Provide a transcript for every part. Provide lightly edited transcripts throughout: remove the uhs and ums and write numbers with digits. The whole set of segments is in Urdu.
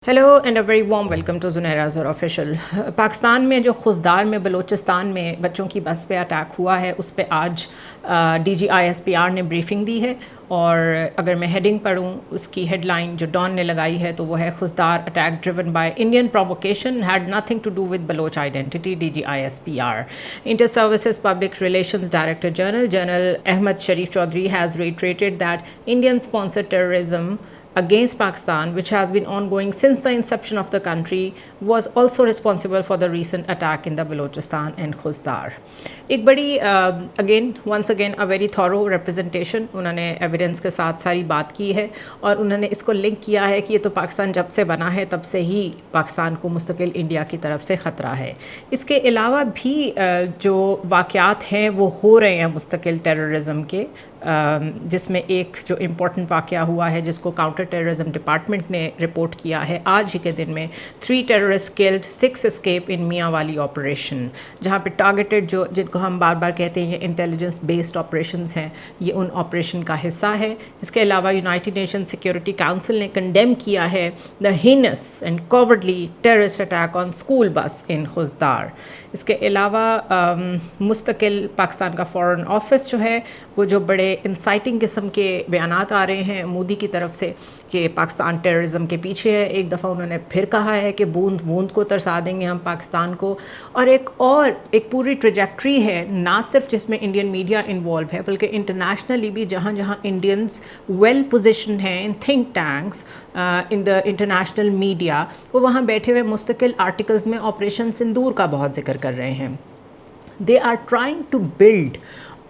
Hello and a very warm welcome to Zunaira Azhar official. Pakistan میں جو خزدار میں بلوچستان میں بچوں کی بس پہ اٹیک ہوا ہے اس پہ آج D G I S P R نے بریفنگ دی ہے، اور اگر میں ہیڈنگ پڑھوں اس کی ہیڈ لائن جو ڈان نے لگائی ہے تو وہ ہے Khuzdar attack driven by Indian provocation had nothing to do with Baloch identity. D G I S P R inter services public relations director general Ahmed Sharif Chaudhry has reiterated that Indian sponsored terrorism against Pakistan, which has been ongoing since the inception of the country, was also responsible for the recent attack in the Balochistan and Khuzdar. ایک بڑی once again a very thorough representation انہوں نے ایویڈنس کے ساتھ ساری بات کی ہے، اور انہوں نے اس کو لنک کیا ہے کہ یہ تو پاکستان جب سے بنا ہے تب سے ہی پاکستان کو مستقل انڈیا کی طرف سے خطرہ ہے. اس کے علاوہ بھی جو واقعات ہیں وہ ہو رہے ہیں مستقل ٹیررزم کے، جس میں ایک جو امپورٹنٹ واقعہ ہوا ہے جس کو کاؤنٹر ٹیررزم ڈپارٹمنٹ نے رپورٹ کیا ہے آج ہی کے دن میں. 3 ٹیررسٹ کلڈ، 6 اسکیپ ان میاں والی آپریشن، جہاں پہ ٹارگیٹڈ جن کو ہم بار بار کہتے ہیں یہ انٹیلیجنس بیسڈ آپریشنز ہیں، یہ ان آپریشن کا حصہ ہے. اس کے علاوہ یونائٹڈ نیشن سیکورٹی کاؤنسل نے کنڈیم کیا ہے the heinous and cowardly terrorist attack on school bus in خزدار. اس کے علاوہ مستقل پاکستان کا فارن آفس جو ہے وہ جو بڑے انسائٹنگ قسم کے بیانات آ رہے ہیں مودی کی طرف سے کہ پاکستان ٹیررزم کے پیچھے ہے. ایک دفعہ انہوں نے پھر کہا ہے کہ بوند بوند کو ترسا دیں گے ہم پاکستان کو، اور ایک پوری ٹریجیکٹری ہے نہ صرف جس میں انڈین میڈیا انوالو ہے بلکہ انٹرنیشنلی بھی، جہاں جہاں انڈینس ویل پوزیشن ہیں in think tanks in the international media, وہ وہاں بیٹھے ہوئے مستقل آرٹیکلز میں آپریشن سندور کا بہت ذکر کر رہے ہیں. They are trying to build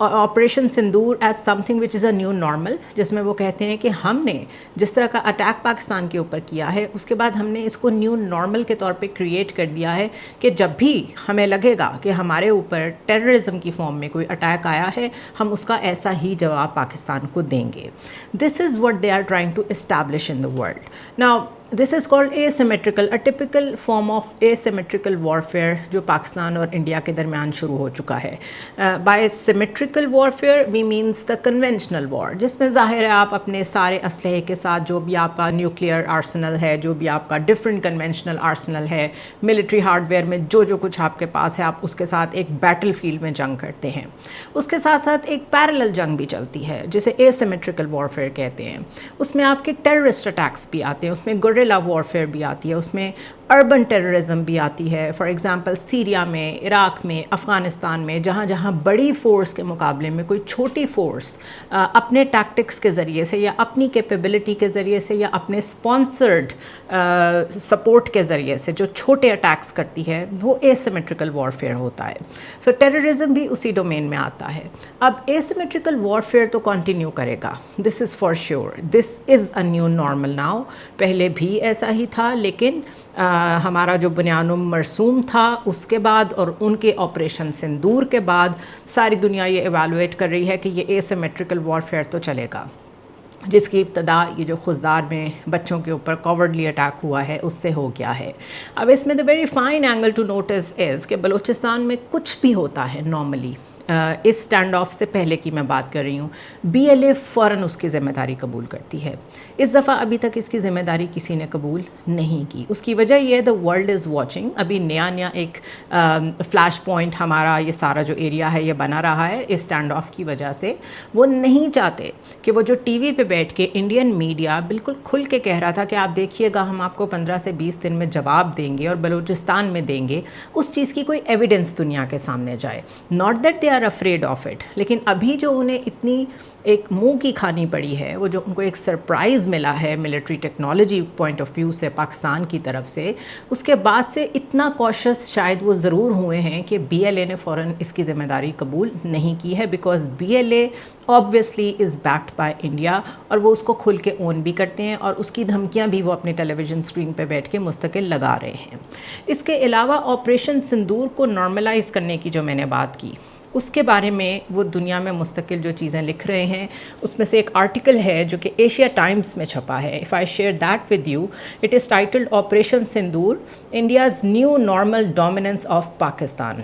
operation Sindoor as something which is a new normal, جس میں وہ کہتے ہیں کہ ہم نے جس طرح کا اٹیک پاکستان کے اوپر کیا ہے اس کے بعد ہم نے اس کو نیو نارمل کے طور پہ کریٹ کر دیا ہے کہ جب بھی ہمیں لگے گا کہ ہمارے اوپر ٹیررزم کی فارم میں کوئی اٹیک آیا ہے ہم اس کا ایسا ہی جواب پاکستان کو دیں گے. This is what they are trying to establish in the world. Now this is called asymmetrical, a typical form of asymmetrical warfare جو پاکستان اور انڈیا کے درمیان شروع ہو چکا ہے. by symmetrical warfare we means the conventional war، جس میں ظاہر ہے آپ اپنے سارے اسلحے کے ساتھ جو بھی آپ کا نیوکلیئر آرسنل ہے، جو بھی آپ کا ڈفرینٹ کنونشنل آرسنل ہے، ملٹری ہارڈ ویئر میں جو کچھ آپ کے پاس ہے، آپ اس کے ساتھ ایک بیٹل فیلڈ میں جنگ کرتے ہیں. اس کے ساتھ ساتھ ایک پیرلل جنگ بھی چلتی ہے جسے asymmetrical warfare کہتے ہیں. اس میں آپ کے ٹیررسٹ اٹیکس بھی آتے ہیں، اس میں گوریلا وارفیئر بھی آتی ہے، اس میں اربن ٹیررزم بھی آتی ہے. فار ایگزامپل سیریا میں، عراق میں، افغانستان میں، جہاں جہاں بڑی فورس کے مقابلے میں کوئی چھوٹی فورس اپنے ٹیکٹکس کے ذریعے سے یا اپنی کیپیبلٹی کے ذریعے سے یا اپنے اسپانسرڈ سپورٹ کے ذریعے سے جو چھوٹے اٹیکس کرتی ہے وہ asymmetrical warfare ہوتا ہے. سو ٹیررزم بھی اسی ڈومین میں آتا ہے. اب asymmetrical warfare تو کنٹینیو کرے گا، this is for sure, this is a new normal now. پہلے بھی ایسا ہی تھا، لیکن ہمارا جو بنیان مرسوم تھا اس کے بعد اور ان کے آپریشن سندور کے بعد ساری دنیا یہ ایویلویٹ کر رہی ہے کہ یہ asymmetrical warfare تو چلے گا، جس کی ابتدا یہ جو خزدار میں بچوں کے اوپر کوورڈلی اٹیک ہوا ہے اس سے ہو گیا ہے. اب اس میں the very fine angle to notice is کہ بلوچستان میں کچھ بھی ہوتا ہے نارملی، اس اسٹینڈ آف سے پہلے کی میں بات کر رہی ہوں، بی ایل اے فوراً اس کی ذمہ داری قبول کرتی ہے. اس دفعہ ابھی تک اس کی ذمہ داری کسی نے قبول نہیں کی. اس کی وجہ یہ ہے دا ورلڈ از واچنگ. ابھی نیا ایک فلیش پوائنٹ ہمارا یہ سارا جو ایریا ہے یہ بنا رہا ہے اس اسٹینڈ آف کی وجہ سے. وہ نہیں چاہتے کہ وہ جو ٹی وی پہ بیٹھ کے انڈین میڈیا بالکل کھل کے کہہ رہا تھا کہ آپ دیکھیے گا ہم آپ کو 15 سے 20 دن میں جواب دیں گے اور بلوچستان میں دیں گے، اس چیز کی کوئی ایویڈنس دنیا کے سامنے جائے. Not that they are afraid of it, لیکن ابھی جو انہیں اتنی ایک منہ کی کھانی پڑی ہے، وہ جو ان کو ایک سرپرائز ملا ہے military technology point of view سے پاکستان کی طرف سے، اس کے بعد سے اتنا کوشش شاید وہ ضرور ہوئے ہیں کہ بی ایل اے نے فوراً اس کی ذمہ داری قبول نہیں کی ہے، because B L A obviously is backed by India, اور وہ اس کو کھل کے اون بھی کرتے ہیں اور اس کی دھمکیاں بھی وہ اپنے ٹیلی ویژن اسکرین پہ بیٹھ کے مستقل لگا رہے ہیں. اس کے علاوہ آپریشن سندور کو نارملائز کرنے کی جو میں نے بات کی اس کے بارے میں وہ دنیا میں مستقل جو چیزیں لکھ رہے ہیں، اس میں سے ایک آرٹیکل ہے جو کہ ایشیا ٹائمز میں چھپا ہے. If I share that with you, it is titled operation sindoor India's new normal dominance of Pakistan.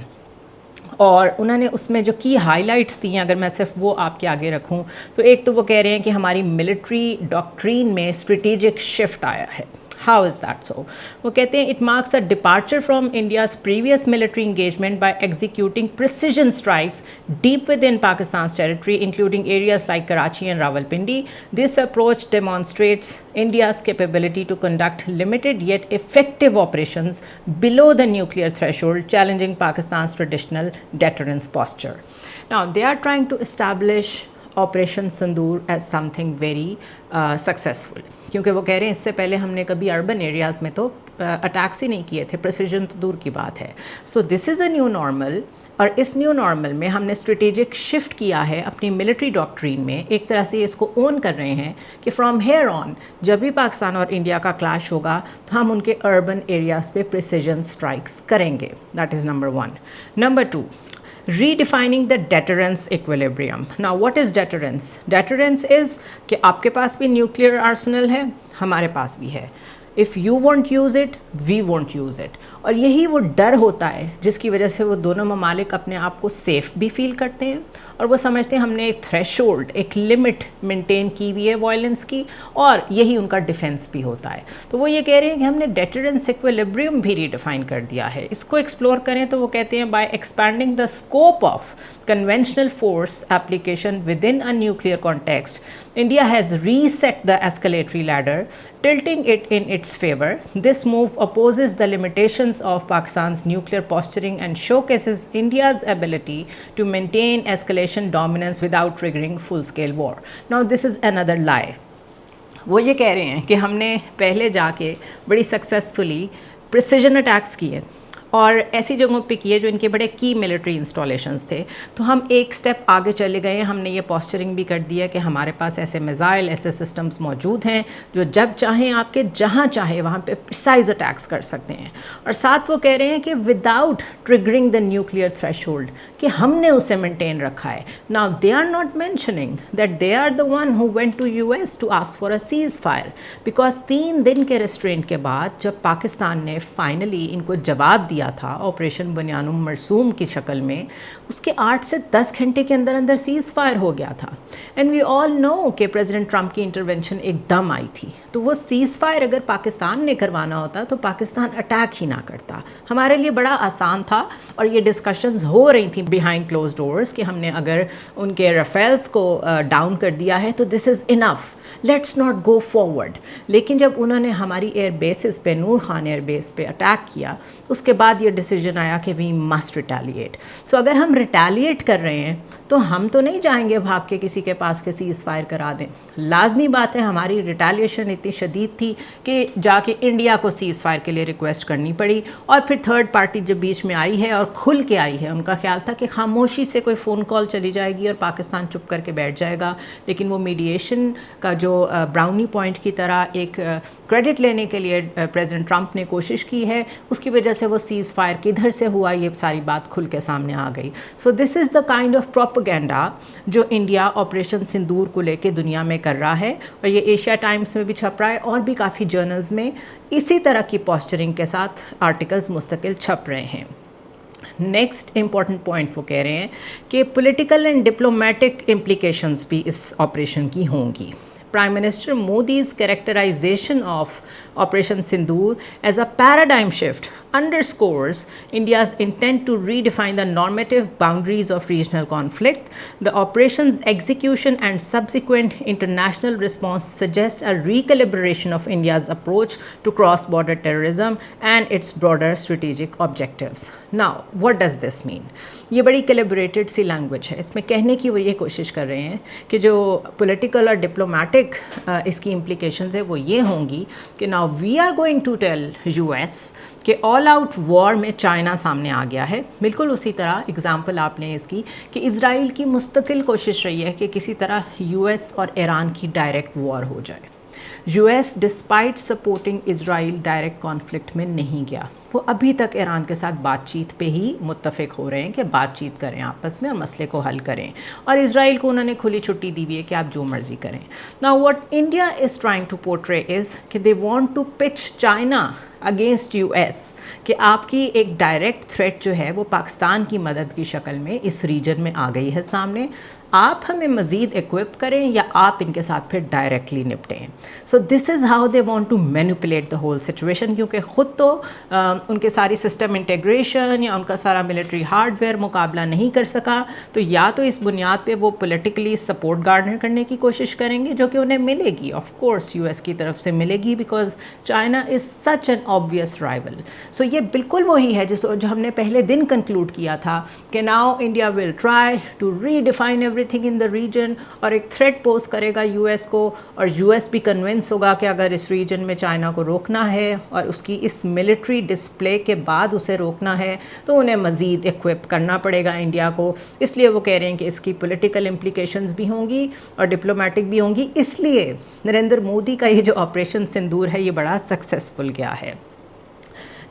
اور انہوں نے اس میں جو کی ہائی لائٹس دی ہیں، اگر میں صرف وہ آپ کے آگے رکھوں تو ایک تو وہ کہہ رہے ہیں کہ ہماری ملٹری ڈاکٹرین میں اسٹریٹیجک شفٹ آیا ہے. How is that so? وہ کہتے ہیں it marks a departure from India's previous military engagement by executing precision strikes deep within Pakistan's territory, including areas like Karachi and Rawalpindi. This approach demonstrates India's capability to conduct limited yet effective operations below the nuclear threshold, challenging Pakistan's traditional deterrence posture. Now, they are trying to establish operation Sindoor as some thing very successful, کیونکہ وہ کہہ رہے ہیں اس سے پہلے ہم نے کبھی اربن ایریاز میں تو اٹیکس ہی نہیں کیے تھے، پریسیجن تو دور کی بات ہے. سو this is a new normal, اور اس نیو نارمل میں ہم نے اسٹریٹیجک شفٹ کیا ہے اپنی ملٹری ڈاکٹرین میں. ایک طرح سے اس کو اون کر رہے ہیں کہ فرام ہیئر آن جب بھی پاکستان اور انڈیا کا کلیش ہوگا تو ہم ان کے اربن ایریاز پہ پریسیجن اسٹرائکس کریں گے. That is number 1. Number 2, redefining the deterrence equilibrium. Now what is deterrence? Deterrence is کہ آپ کے پاس بھی نیوکلیئر آرسنل ہے، ہمارے پاس بھی ہے. If you won't use it, we won't use it. اور یہی وہ ڈر ہوتا ہے جس کی وجہ سے وہ دونوں ممالک اپنے آپ کو سیف بھی فیل کرتے ہیں، اور وہ سمجھتے ہیں ہم نے ایک تھریش ہولڈ، ایک لمٹ مینٹین کی ہوئی ہے وائلنس کی، اور یہی ان کا ڈیفینس بھی ہوتا ہے. تو وہ یہ کہہ رہے ہیں کہ ہم نے ڈیٹرنس ایکویلیبریم بھی ریڈیفائن کر دیا ہے. اس کو ایکسپلور کریں تو وہ کہتے ہیں by expanding the scope of conventional force application within a nuclear context, India has reset the escalatory ladder, tilting it in its favor. This move opposes the limitations of Pakistan's nuclear posturing and showcases India's ability to maintain escalation dominance without triggering full-scale war. Now, this is another lie. وہ یہ کہہ رہے ہیں کہ ہم نے پہلے جا کے بڑی سکسیزفلی پریسیجن اٹیکس کیے اور ایسی جگہوں پہ کیے جو ان کے بڑے کی ملٹری انسٹالیشنز تھے، تو ہم ایک سٹیپ آگے چلے گئے ہیں. ہم نے یہ پوسچرنگ بھی کر دیا کہ ہمارے پاس ایسے میزائل، ایسے سسٹمز موجود ہیں جو جب چاہیں آپ کے جہاں چاہے وہاں پہ پریسائز اٹیکس کر سکتے ہیں. اور ساتھ وہ کہہ رہے ہیں کہ without triggering the nuclear threshold, کہ ہم نے اسے مینٹین رکھا ہے. Now they are not mentioning that they are the one who went to U S to ask for a ceasefire, because 3 دن کے ریسٹرینٹ کے بعد جب پاکستان نے فائنلی ان کو جواب دیا تھا آپریشن بنیانم مرسوم کی شکل میں، اس کے 8 سے 10 گھنٹے کے اندر اندر سیز فائر ہو گیا تھا. اینڈ وی آل نو کہ پریزیڈنٹ ٹرمپ کی انٹرونشن ایک دم آئی تھی. تو وہ سیز فائر اگر پاکستان نے کروانا ہوتا تو پاکستان اٹیک ہی نہ کرتا. ہمارے لیے بڑا آسان تھا، اور یہ ڈسکشنز ہو رہی تھیں بیہائنڈ کلوز ڈورز کہ ہم نے اگر ان کے رافیلز کو ڈاؤن کر دیا ہے تو دس از انف، لیٹس ناٹ گو فارورڈ. لیکن جب انہوں نے ہماری ایئر بیسز پہ، نور خان ایئر بیس پہ اٹیک کیا، اس کے بعد یہ ڈیسیجن آیا کہ وی مسٹ ریٹیلیٹ. سو اگر ہم ریٹیلیٹ کر رہے ہیں تو ہم تو نہیں جائیں گے بھاگ کے کسی کے پاس کے سیز فائر کرا دیں. لازمی بات ہے ہماری ریٹیلیشن اتنی شدید تھی کہ جا کے انڈیا کو سیز فائر کے لیے ریکویسٹ کرنی پڑی. اور پھر تھرڈ پارٹی جب بیچ میں آئی ہے اور کھل کے آئی ہے، ان کا خیال تھا کہ خاموشی سے کوئی فون کال چلی جائے گی اور پاکستان چپ کر کے بیٹھ جائے گا. لیکن وہ میڈیشن کا جو براؤنی پوائنٹ کی طرح ایک کریڈٹ لینے کے لیے پریزیڈنٹ ٹرمپ نے کوشش کی ہے، اس کی وجہ سے وہ سیز فائر کدھر سے ہوا یہ ساری بات کھل کے سامنے آ گئی. سو this is the kind of propaganda جو انڈیا آپریشن سندور کو لے کے دنیا میں کر رہا ہے. اور یہ ایشیا ٹائمز میں بھی چھپ رہا ہے، اور بھی کافی جرنلز میں اسی طرح کی پوسچرنگ کے ساتھ آرٹیکلز مستقل چھپ رہے ہیں. نیکسٹ امپورٹنٹ پوائنٹ وہ کہہ رہے ہیں کہ پولیٹیکل اینڈ ڈپلومیٹک امپلیکیشنز بھی اس آپریشن کی ہوں گی. Prime Minister Modi's characterization of Operation Sindoor as a paradigm shift underscores India's intent to redefine the normative boundaries of regional conflict. The operation's execution and subsequent international response suggest a recalibration of India's approach to cross-border terrorism and its broader strategic objectives. Now, what does this mean? یہ بڑی کیلیبریٹڈ سی لینگویج ہے. اس میں کہنے کی وہ یہ کوشش کر رہے ہیں کہ جو پولیٹیکل اور ڈپلومیٹک اس کی امپلیکیشنز ہے وہ یہ ہوں گی کہ now we are going to tell U S کہ آل آؤٹ وار میں چائنا سامنے آ گیا ہے. بالکل اسی طرح اگزامپل آپ لیں اس کی کہ اسرائیل کی مستقل کوشش رہی ہے کہ کسی طرح یو ایس اور ایران کی ڈائریکٹ وار ہو جائے. یو ایس ڈسپائٹ سپورٹنگ اسرائیل ڈائریکٹ کانفلکٹ میں نہیں گیا. وہ ابھی تک ایران کے ساتھ بات چیت پہ ہی متفق ہو رہے ہیں کہ بات چیت کریں آپس میں اور مسئلے کو حل کریں, اور اسرائیل کو انہوں نے کھلی چھٹی دی ہوئی ہے کہ آپ جو مرضی کریں. Now what India is trying to portray is کہ they want to pitch China against U S, کہ آپ کی ایک ڈائریکٹ تھریٹ جو ہے وہ پاکستان کی مدد کی شکل میں اس ریجن میں آ گئی ہے سامنے. آپ ہمیں مزید ایکوپ کریں یا آپ ان کے ساتھ پھر ڈائریکٹلی نپٹیں. So this is how they want to manipulate the whole situation, کیونکہ خود تو ان کے ساری سسٹم انٹیگریشن یا ان کا سارا ملٹری ہارڈ ویئر مقابلہ نہیں کر سکا, تو یا تو اس بنیاد پہ وہ پولیٹیکلی سپورٹ گارنر کرنے کی کوشش کریں گے, جو کہ انہیں ملے گی آف کورس یو ایس کی طرف سے ملے گی, because China is such an abusive role. سو یہ بالکل وہی ہے جو ہم نے پہلے دن کنکلوڈ کیا تھا کہ now India will try to redefine everything in the region, اور ایک تھریٹ پوز کرے گا یو ایس کو, اور یو ایس بھی کنونس ہوگا کہ اگر اس ریجن میں چائنا کو روکنا ہے اور اس کی اس ملٹری ڈسپلے کے بعد اسے روکنا ہے تو انہیں مزید ایکوپ کرنا پڑے گا انڈیا کو. اس لیے وہ کہہ رہے ہیں کہ اس کی پولیٹیکل امپلیکیشنز بھی ہوں گی اور ڈپلومیٹک بھی ہوں گی. اس لیے نریندر مودی کا یہ جو آپریشن سندور ہے یہ بڑا سکسیزفل گیا ہے.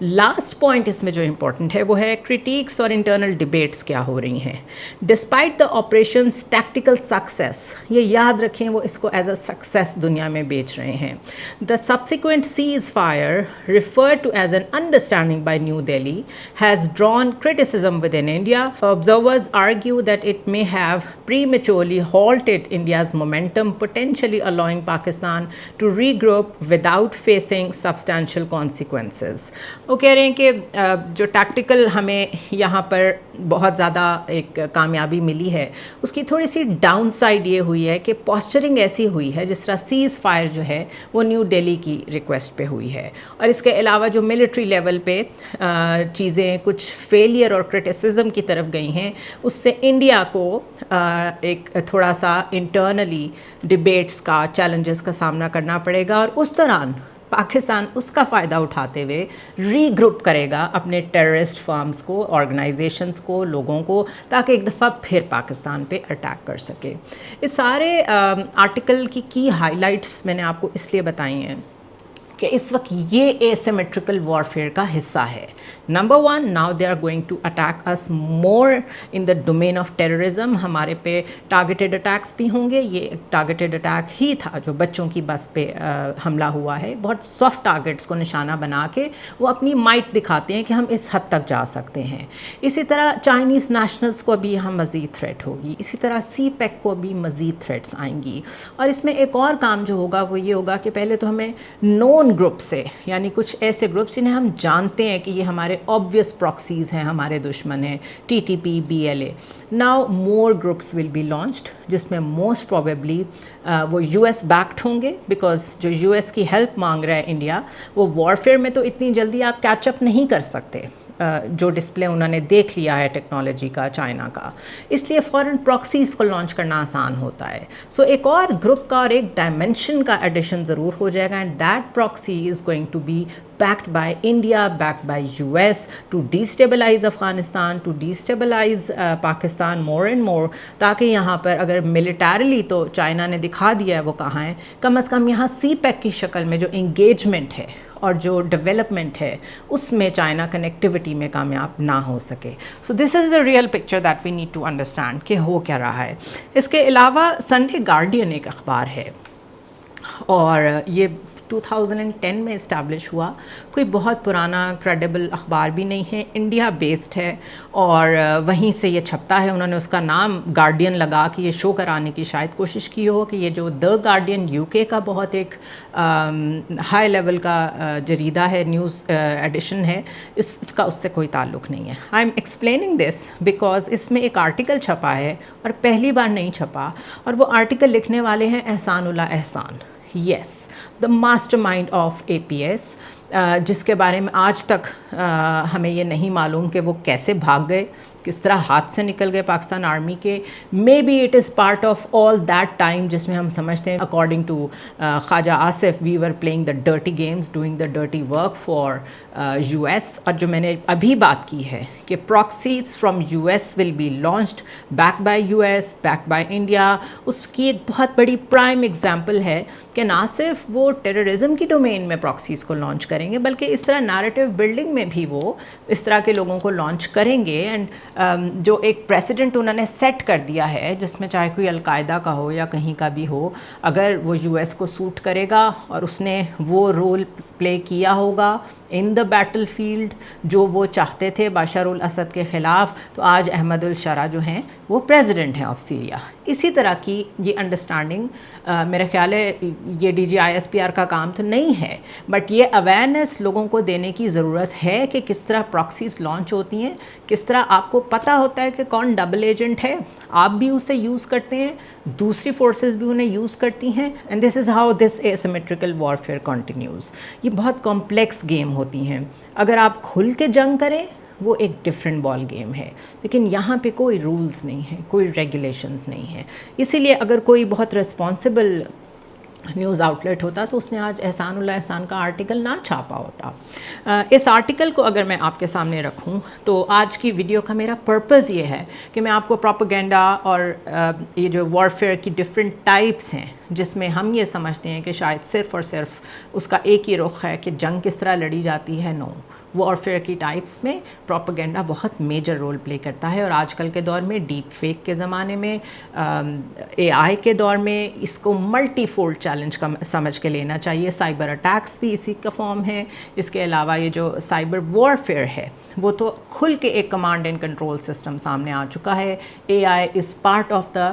لاسٹ پوائنٹ اس میں جو امپورٹنٹ ہے وہ ہے کرٹیکس اور انٹرنل ڈبیٹس کیا ہو رہی ہیں. Despite the operations tactical success, یہ یاد رکھیں وہ اس کو ایز اے سکسیس دنیا میں بیچ رہے ہیں. The subsequent ceasefire referred to as an understanding by New Delhi has drawn criticism within India. Observers argue that it may have prematurely halted India's momentum, potentially allowing Pakistan to regroup without facing substantial consequences. وہ کہہ رہے ہیں کہ جو ٹیکٹیکل ہمیں یہاں پر بہت زیادہ ایک کامیابی ملی ہے اس کی تھوڑی سی ڈاؤن سائڈ یہ ہوئی ہے کہ پوسچرنگ ایسی ہوئی ہے جس طرح سیز فائر جو ہے وہ نیو دہلی کی ریکویسٹ پہ ہوئی ہے, اور اس کے علاوہ جو ملٹری لیول پہ چیزیں کچھ فیلئر اور کرٹیسزم کی طرف گئی ہیں اس سے انڈیا کو ایک تھوڑا سا انٹرنلی ڈبیٹس کا چیلنجز کا سامنا کرنا پڑے گا, اور اس دوران پاکستان اس کا فائدہ اٹھاتے ہوئے ری گروپ کرے گا اپنے ٹیررسٹ فارمز کو, آرگنائزیشنز کو, لوگوں کو, تاکہ ایک دفعہ پھر پاکستان پہ اٹیک کر سکے. اس سارے آرٹیکل کی ہائی لائٹس میں نے آپ کو اس لیے بتائی ہیں کہ اس وقت یہ اے سیمیٹریکل وارفیئر کا حصہ ہے. Number one, now they are going to attack us more in the domain of terrorism. ہمارے پہ ٹارگیٹڈ اٹیکس بھی ہوں گے. یہ ایک ٹارگیٹڈ اٹیک ہی تھا جو بچوں کی بس پہ حملہ ہوا ہے. بہت سافٹ ٹارگیٹس کو نشانہ بنا کے وہ اپنی مائٹ دکھاتے ہیں کہ ہم اس حد تک جا سکتے ہیں. اسی طرح چائنیز نیشنلز کو بھی یہاں مزید تھریٹ ہوگی. اسی طرح سی پیک کو بھی مزید تھریٹس آئیں گی. اور اس میں ایک اور کام جو ہوگا وہ یہ ہوگا کہ پہلے تو ہمیں نون گروپ سے, یعنی کچھ ایسے گروپس جنہیں ہم جانتے ہیں کہ یہ ہمارے obvious proxies ہیں, ہمارے دشمن ہیں, T T P, B L A. Now more groups will be launched جس میں موسٹ پروبیبلی وہ یو ایس بیکڈ ہوں گے, بیکاز جو یو ایس کی ہیلپ مانگ رہا ہے انڈیا وہ وارفیئر میں تو اتنی جلدی آپ کیچ اپ نہیں کر سکتے جو ڈسپلے انہوں نے دیکھ لیا ہے ٹیکنالوجی کا چائنا کا, اس لیے فورن پراکسیز کو لانچ کرنا آسان ہوتا ہے. سو ایک اور گروپ کا اور ایک ڈائمنشن کا ایڈیشن ضرور ہو جائے گا, and that proxy is going to be backed by India, backed by US to destabilize Afghanistan, to destabilize Pakistan more and more, تاکہ یہاں پر اگر ملیٹریلی تو چائنا نے دکھا دیا ہے وہ کہاں ہے, کم از کم یہاں سی پیک کی شکل میں جو انگیجمنٹ ہے اور جو ڈیولپمنٹ ہے اس میں چائنا کنیکٹیوٹی میں کامیاب نہ ہو سکے. So this is a real picture that we need to understand کہ ہو کیا رہا ہے. اس کے علاوہ سنڈے گارڈین ایک اخبار ہے اور یہ 2010 میں اسٹیبلش ہوا, کوئی بہت پرانا کریڈیبل اخبار بھی نہیں ہے, انڈیا بیسڈ ہے اور وہیں سے یہ چھپتا ہے. انہوں نے اس کا نام گارڈین لگا کے یہ شو کرانے کی شاید کوشش کی ہو کہ یہ جو دا گارڈین یو کے کا بہت ایک ہائی لیول کا جریدہ ہے, نیوز ایڈیشن ہے, اس کا اس سے کوئی تعلق نہیں ہے. I am explaining this because اس میں ایک آرٹیکل چھپا ہے اور پہلی بار نہیں چھپا, اور وہ آرٹیکل لکھنے والے ہیں Ehsanullah Ehsan. Yes, the mastermind of A P S, جس کے بارے میں آج تک ہمیں یہ نہیں معلوم کہ وہ کیسے بھاگ گئے, کس طرح ہاتھ سے نکل گئے پاکستان آرمی کے. Maybe it is part of all that time جس میں ہم سمجھتے ہیں according to Khawaja Asif we were playing the dirty games, doing the dirty work for U S. اور جو میں نے ابھی بات کی ہے کہ proxies from U S will be launched back by U S, back by India, اس کی ایک بہت بڑی پرائم ایگزامپل ہے کہ نہ صرف وہ ٹیررزم کی ڈومین میں پراکسیز کو لانچ کریں گے بلکہ اس طرح نیریٹو بلڈنگ میں بھی وہ اس طرح کے لوگوں کو لانچ کریں گے. اینڈ جو ایک پریسیڈنٹ انہوں نے سیٹ کر دیا ہے جس میں چاہے کوئی القاعدہ کا ہو یا کہیں کا بھی ہو, اگر وہ یو ایس کو سوٹ کرے گا اور اس نے وہ رول پلے کیا ہوگا ان دا بیٹل فیلڈ جو وہ چاہتے تھے بشار الاسد کے خلاف, تو آج احمد الشرا جو ہیں وہ پریزیڈنٹ ہیں آف سیریا. اسی طرح کی یہ انڈرسٹینڈنگ میرا خیال ہے یہ DGISPR کا کام تو نہیں ہے, بٹ یہ اویئرنیس لوگوں کو دینے کی ضرورت ہے کہ کس طرح پراکسیز لانچ ہوتی ہیں, کس طرح آپ کو پتہ ہوتا ہے کہ کون ڈبل ایجنٹ ہے, آپ بھی اسے یوز کرتے ہیں, دوسری فورسز بھی انہیں یوز کرتی ہیں, and this is how this asymmetrical warfare continues. یہ بہت کمپلیکس گیم ہوتی ہیں. اگر آپ کھل کے جنگ کریں وہ ایک ڈفرینٹ بال گیم ہے, لیکن یہاں پہ کوئی رولز نہیں ہیں, کوئی ریگولیشنز نہیں ہیں. اسی لیے اگر کوئی بہت رسپانسبل نیوز آؤٹلیٹ ہوتا تو اس نے آج احسان اللہ احسان کا آرٹیکل نہ چھاپا ہوتا. اس آرٹیکل کو اگر میں آپ کے سامنے رکھوں تو آج کی ویڈیو کا میرا پرپز یہ ہے کہ میں آپ کو پروپیگنڈا اور یہ جو وارفیئر کی ڈفرینٹ ٹائپس ہیں جس میں ہم یہ سمجھتے ہیں کہ شاید صرف اور صرف اس کا ایک ہی رخ ہے کہ جنگ کس طرح لڑی جاتی ہے, نو, وارفیئر کی ٹائپس میں پروپیگنڈا بہت میجر رول پلے کرتا ہے. اور آج کل کے دور میں ڈیپ فیک کے زمانے میں, AI کے دور میں اس کو ملٹی فولڈ چیلنج کا سمجھ کے لینا چاہیے. سائبر اٹیکس بھی اسی کا فارم ہے. اس کے علاوہ یہ جو سائبر وارفیئر ہے وہ تو کھل کے ایک کمانڈ اینڈ کنٹرول سسٹم سامنے آ چکا ہے. AI is part of the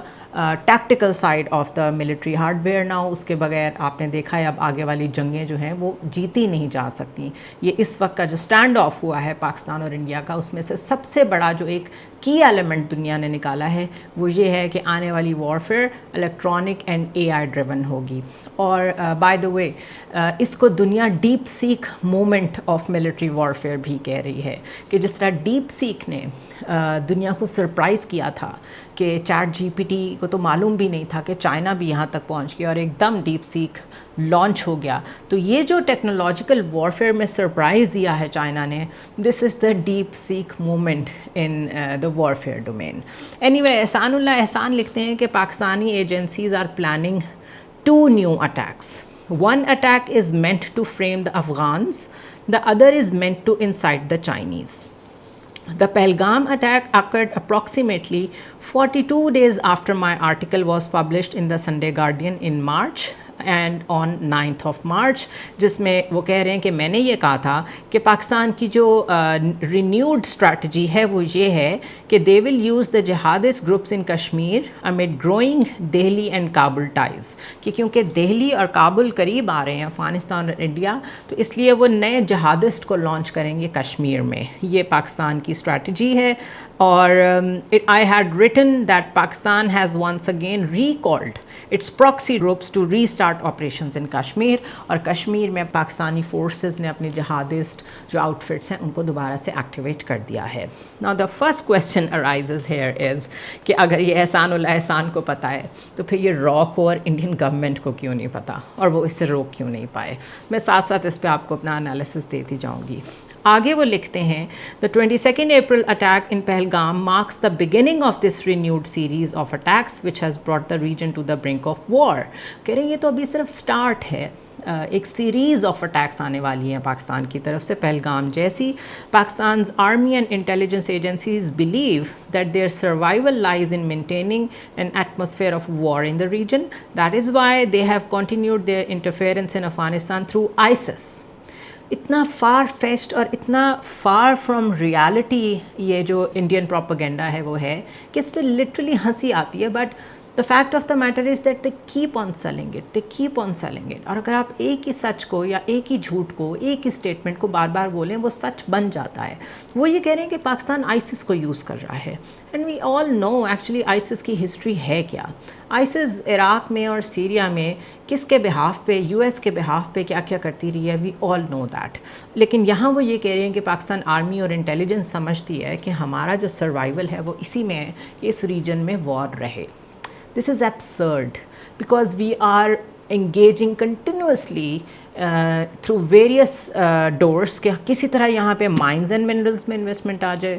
tactical side of the military hardware now. اس کے بغیر آپ نے دیکھا ہے اب آگے والی جنگیں جو ہیں وہ جیتی نہیں جا سکتی. یہ اس وقت کا جو اسٹینڈ آف ہوا ہے پاکستان اور انڈیا کا, اس میں سے سب سے بڑا جو ایک کی ایلیمنٹ دنیا نے نکالا ہے وہ یہ ہے کہ آنے والی warfare electronic and AI driven ہوگی. اور بائی دا وے اس کو دنیا DeepSeek moment of military warfare بھی کہہ رہی ہے, کہ جس طرح ڈیپ سیک نے دنیا کو سرپرائز کیا تھا کہ ChatGPT کو تو معلوم بھی نہیں تھا کہ چائنا بھی یہاں تک پہنچ گیا اور ایک دم ڈیپ سیک لانچ ہو گیا. تو یہ جو ٹیکنالوجیکل وارفیئر میں سرپرائز دیا ہے چائنا نے, this is the DeepSeek moment in the warfare domain. Anyway Ehsanullah Ehsan لکھتے ہیں کہ Pakistani agencies are planning 2 new attacks. One attack is meant to frame the Afghans, the other is meant to incite the Chinese. The Pahalgam attack occurred approximately 42 days after my article was published in the Sunday Guardian in March and on 9th of March, جس میں وہ کہہ رہے ہیں کہ میں نے یہ کہا تھا کہ پاکستان کی جو رینیوڈ اسٹریٹجی ہے وہ یہ ہے کہ they will use the jihadist groups in Kashmir amid growing Delhi and Kabul ties. کہ کیونکہ دہلی اور کابل قریب آ رہے ہیں افغانستان اور انڈیا, تو اس لیے وہ نئے جہادسٹ کو لانچ کریں گے کشمیر میں. یہ پاکستان کی اسٹریٹجی ہے. اور I had written that Pakistan has once again recalled its proxy groups to restart operations in Kashmir. اور کشمیر میں پاکستانی فورسز نے اپنی جہادسٹ جو آؤٹ فٹس ہیں ان کو دوبارہ سے ایکٹیویٹ کر دیا ہے. Now the first question arises here is کہ اگر یہ احسان اللہ احسان کو پتہ ہے تو پھر یہ را کو اور انڈین گورنمنٹ کو کیوں نہیں پتہ, اور وہ اس سے روک کیوں نہیں پائے. میں ساتھ ساتھ اس پہ آپ کو اپنا انالیسس دیتی جاؤں گی. آگے وہ لکھتے ہیں the 22nd April attack in Pahalgam marks the beginning of this renewed series of attacks which has brought the region to the brink of war. کہہ رہے ہیں یہ تو ابھی صرف سٹارٹ ہے, ایک سیریز آف اٹیکس آنے والی ہیں پاکستان کی طرف سے پہلگام جیسی. پاکستان's army and intelligence agencies believe that their survival lies in maintaining an atmosphere of war in the region. That is why they have continued their interference in Afghanistan through ISIS. اتنا فار فیسٹ اور اتنا فار فرام ریالٹی یہ جو انڈین پروپیگنڈا ہے وہ ہے کہ اس پہ لٹرلی ہنسی آتی ہے. But the fact of the matter is that they keep on selling it. اور اگر آپ ایک ہی سچ کو یا ایک ہی جھوٹ کو, ایک ہی اسٹیٹمنٹ کو بار بار بولیں وہ سچ بن جاتا ہے. وہ یہ کہہ رہے ہیں کہ پاکستان آئسس کو یوز کر رہا ہے, and we all know actually ISIS کی ہسٹری ہے کیا. آئسس عراق میں اور سیریا میں کس کے بہاف پہ, یو ایس کے بہاف پہ کیا کیا کرتی رہی ہے, وی آل نو دیٹ. لیکن یہاں وہ یہ کہہ رہے ہیں کہ پاکستان آرمی اور انٹیلیجنس سمجھتی ہے کہ ہمارا جو سروائیول ہے وہ اسی میں ہے کہ اس ریجن میں وار رہے. This is absurd because we are engaging continuously through various doors کہ کسی طرح یہاں پہ مائنز اینڈ منرلس میں انویسٹمنٹ آ جائے,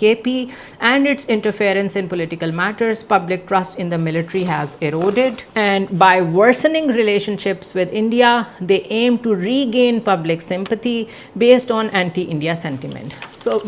KP and its interference in political matters, public trust in the military has eroded, and by worsening relationships with India they aim to regain public sympathy based on anti-India sentiment. So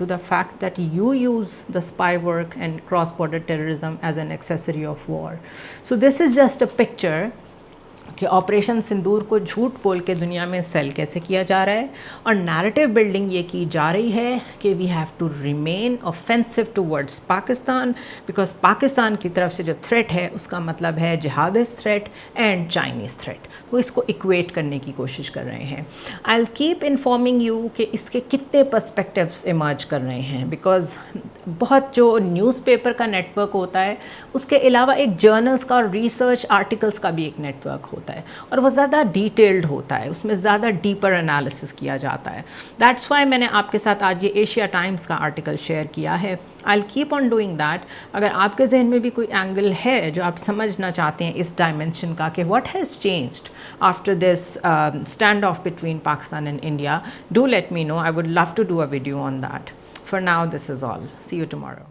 to the fact that you use the spy work and cross-border terrorism as an accessory of war. So this is just a picture کہ آپریشن سندور کو جھوٹ بول کے دنیا میں سیل کیسے کیا جا رہا ہے، اور نیریٹو بلڈنگ یہ کی جا رہی ہے کہ we have to remain offensive towards Pakistan, because Pakistan کی طرف سے جو تھریٹ ہے اس کا مطلب ہے جہادسٹ تھریٹ اینڈ چائنیز تھریٹ، تو اس کو ایکویٹ کرنے کی کوشش کر رہے ہیں. آئی ول کیپ انفارمنگ یو کہ اس کے کتنے پرسپیکٹیوز ایمرج کر رہے ہیں، بیکاز بہت جو نیوز پیپر کا نیٹ ورک ہوتا ہے اس کے علاوہ ایک جرنلز کا اور ریسرچ آرٹیکلس کا بھی ایک نیٹ ورک ہوتا ہے، اور وہ زیادہ ڈیٹیلڈ ہوتا ہے، اس میں زیادہ ڈیپر انالیسس کیا جاتا ہے. دیٹس وائی میں نے آپ کے ساتھ آج یہ ایشیا ٹائمز کا آرٹیکل شیئر کیا ہے. I will keep on doing that. اگر آپ کے ذہن میں بھی کوئی اینگل ہے جو آپ سمجھنا چاہتے ہیں اس ڈائمینشن کا کہ what has changed after this stand of between Pakistan and India, do let me know. I would love to do a video on that. For now, this is all. See you tomorrow.